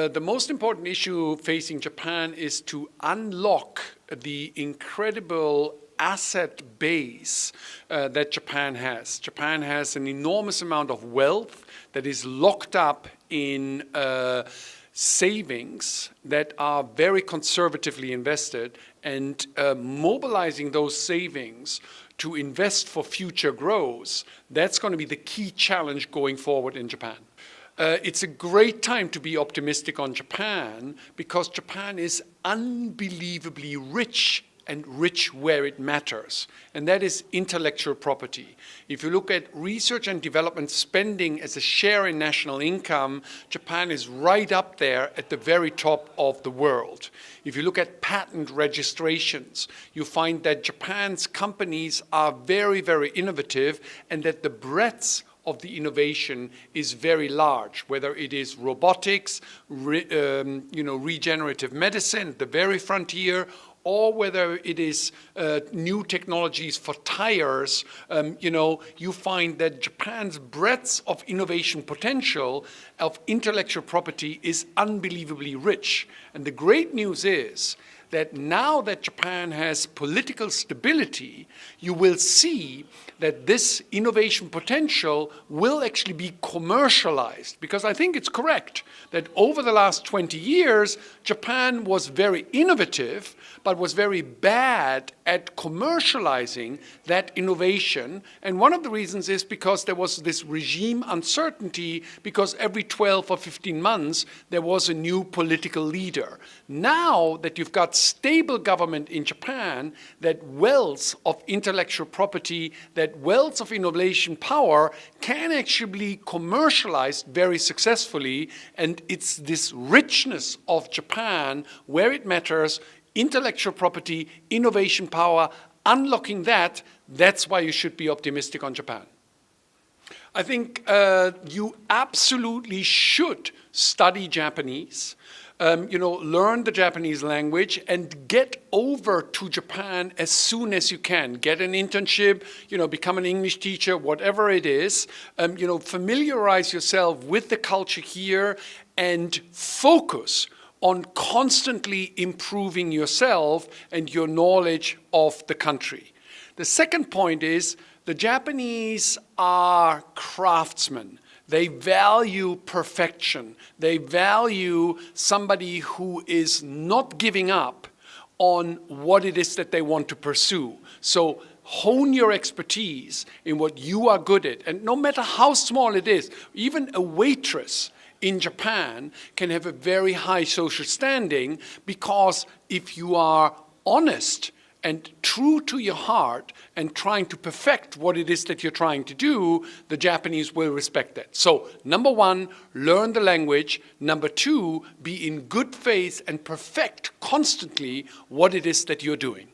The most important issue facing Japan is to unlock the incredible asset base that Japan has. Japan has an enormous amount of wealth that is locked up in savings that are very conservatively invested, and mobilizing those savings to invest for future growth, that's going to be the key challenge going forward in Japan. It's a great time to be optimistic on Japan because Japan is unbelievably rich, and rich where it matters, and that is intellectual property. If you look at research and development spending as a share in national income, Japan is right up there at the very top of the world. If you look at patent registrations, you find that Japan's companies are very, very innovative, and that the breadth of the innovation is very large, whether it is robotics, regenerative medicine, the very frontier, or whether it is new technologies for tires. You find that Japan's breadth of innovation potential of intellectual property is unbelievably rich. And the great news is that now that Japan has political stability, you will see that this innovation potential will actually be commercialized. Because I think it's correct that over the last 20 years, Japan was very innovative, but was very bad at commercializing that innovation. And one of the reasons is because there was this regime uncertainty, because every 12 or 15 months, there was a new political leader. Now that you've got stable government in Japan, that wealth of intellectual property, that wealth of innovation power can actually be commercialized very successfully. And it's this richness of Japan where it matters, intellectual property, innovation power, unlocking that, that's why you should be optimistic on Japan. I think you absolutely should study Japanese. Learn the Japanese language and get over to Japan as soon as you can. Get an internship, become an English teacher, whatever it is. Familiarize yourself with the culture here and focus on constantly improving yourself and your knowledge of the country. The second point is the Japanese are craftsmen. They value perfection. They value somebody who is not giving up on what it is that they want to pursue. So hone your expertise in what you are good at. And no matter how small it is, even a waitress in Japan can have a very high social standing, because if you are honest and true to your heart and trying to perfect what it is that you're trying to do, the Japanese will respect that. So, number one, learn the language. Number two, be in good faith and perfect constantly what it is that you're doing.